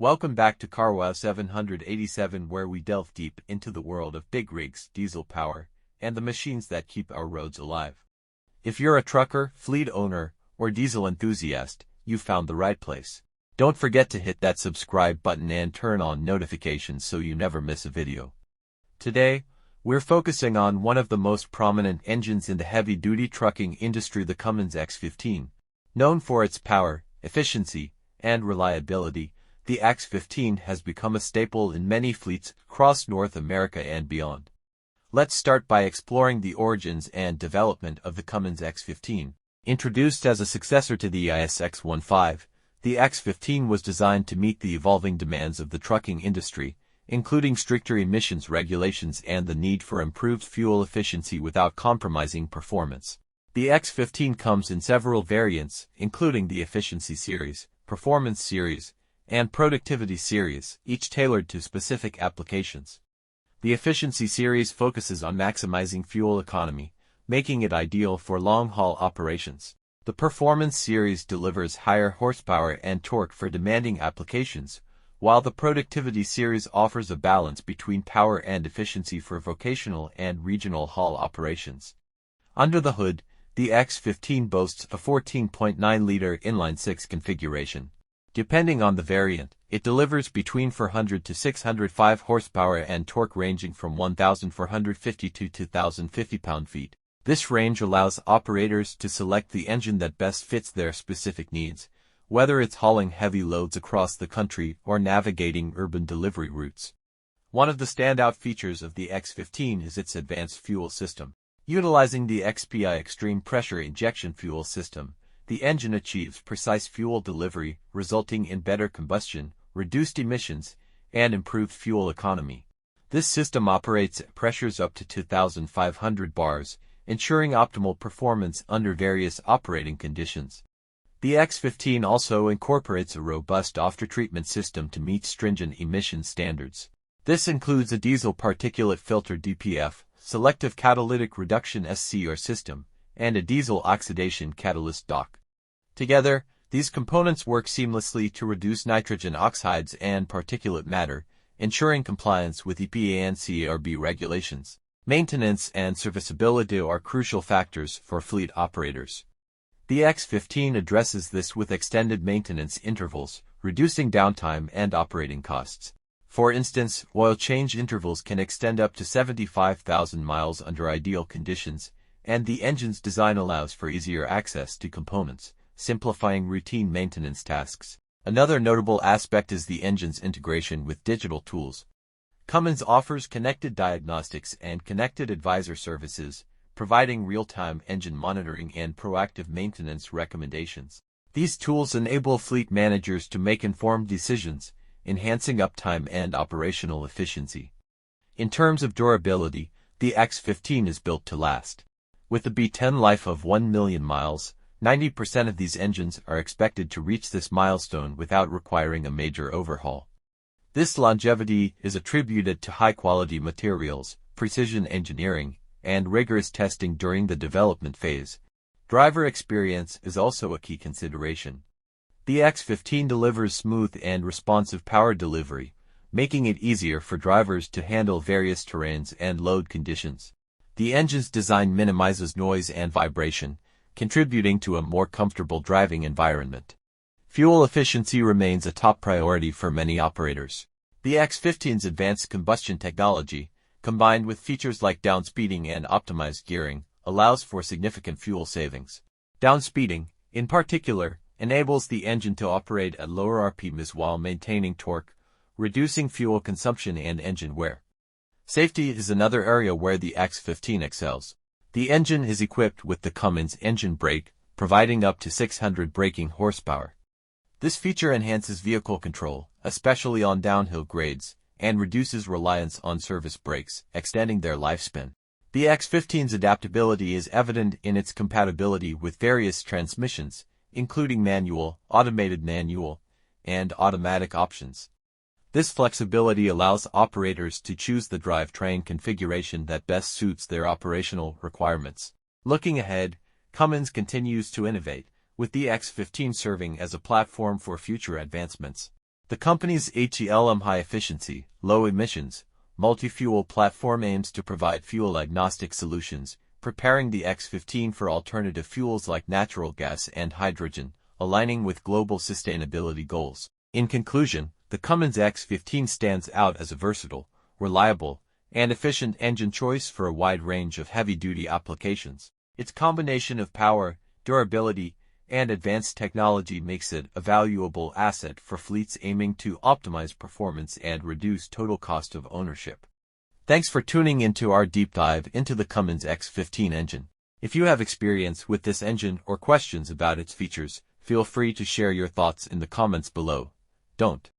Welcome back to CarWow 787, where we delve deep into the world of big rigs, diesel power, and the machines that keep our roads alive. If you're a trucker, fleet owner, or diesel enthusiast, you've found the right place. Don't forget to hit that subscribe button and turn on notifications so you never miss a video. Today, we're focusing on one of the most prominent engines in the heavy-duty trucking industry, the Cummins HX15. Known for its power, efficiency, and reliability, the HX15 has become a staple in many fleets across North America and beyond. Let's start by exploring the origins and development of the Cummins HX15. Introduced as a successor to the HX15, the HX15 was designed to meet the evolving demands of the trucking industry, including stricter emissions regulations and the need for improved fuel efficiency without compromising performance. The HX15 comes in several variants, including the Efficiency Series, Performance Series, and Productivity Series, each tailored to specific applications. The Efficiency Series focuses on maximizing fuel economy, making it ideal for long-haul operations. The Performance Series delivers higher horsepower and torque for demanding applications, while the Productivity Series offers a balance between power and efficiency for vocational and regional haul operations. Under the hood, the HX15 boasts a 14.9-liter inline-six configuration. Depending on the variant, it delivers between 400 to 605 horsepower and torque ranging from 1,450 to 2,050 pound-feet. This range allows operators to select the engine that best fits their specific needs, whether it's hauling heavy loads across the country or navigating urban delivery routes. One of the standout features of the HX15 is its advanced fuel system. Utilizing the XPI Extreme Pressure Injection Fuel System, the engine achieves precise fuel delivery, resulting in better combustion, reduced emissions, and improved fuel economy. This system operates at pressures up to 2,500 bars, ensuring optimal performance under various operating conditions. The HX15 also incorporates a robust aftertreatment system to meet stringent emission standards. This includes a diesel particulate filter DPF, selective catalytic reduction SCR system, and a diesel oxidation catalyst DOC. Together, these components work seamlessly to reduce nitrogen oxides and particulate matter, ensuring compliance with EPA and CARB regulations. Maintenance and serviceability are crucial factors for fleet operators. The HX15 addresses this with extended maintenance intervals, reducing downtime and operating costs. For instance, oil change intervals can extend up to 75,000 miles under ideal conditions, and the engine's design allows for easier access to components, simplifying routine maintenance tasks. Another notable aspect is the engine's integration with digital tools. Cummins offers connected diagnostics and connected advisor services, providing real-time engine monitoring and proactive maintenance recommendations. These tools enable fleet managers to make informed decisions, enhancing uptime and operational efficiency. In terms of durability, the HX15 is built to last. With a B10 life of 1 million miles, 90% of these engines are expected to reach this milestone without requiring a major overhaul. This longevity is attributed to high-quality materials, precision engineering, and rigorous testing during the development phase. Driver experience is also a key consideration. The HX15 delivers smooth and responsive power delivery, making it easier for drivers to handle various terrains and load conditions. The engine's design minimizes noise and vibration, contributing to a more comfortable driving environment. Fuel efficiency remains a top priority for many operators. The HX15's advanced combustion technology, combined with features like downspeeding and optimized gearing, allows for significant fuel savings. Downspeeding, in particular, enables the engine to operate at lower RPMs while maintaining torque, reducing fuel consumption and engine wear. Safety is another area where the HX15 excels. The engine is equipped with the Cummins engine brake, providing up to 600 braking horsepower. This feature enhances vehicle control, especially on downhill grades, and reduces reliance on service brakes, extending their lifespan. The HX15's adaptability is evident in its compatibility with various transmissions, including manual, automated manual, and automatic options. This flexibility allows operators to choose the drivetrain configuration that best suits their operational requirements. Looking ahead, Cummins continues to innovate, with the HX15 serving as a platform for future advancements. The company's HELM high-efficiency, low-emissions, multi-fuel platform aims to provide fuel-agnostic solutions, preparing the X15 for alternative fuels like natural gas and hydrogen, aligning with global sustainability goals. In conclusion, the Cummins X15 stands out as a versatile, reliable, and efficient engine choice for a wide range of heavy-duty applications. Its combination of power, durability, and advanced technology makes it a valuable asset for fleets aiming to optimize performance and reduce total cost of ownership. Thanks for tuning into our deep dive into the Cummins X15 engine. If you have experience with this engine or questions about its features, feel free to share your thoughts in the comments below. Don't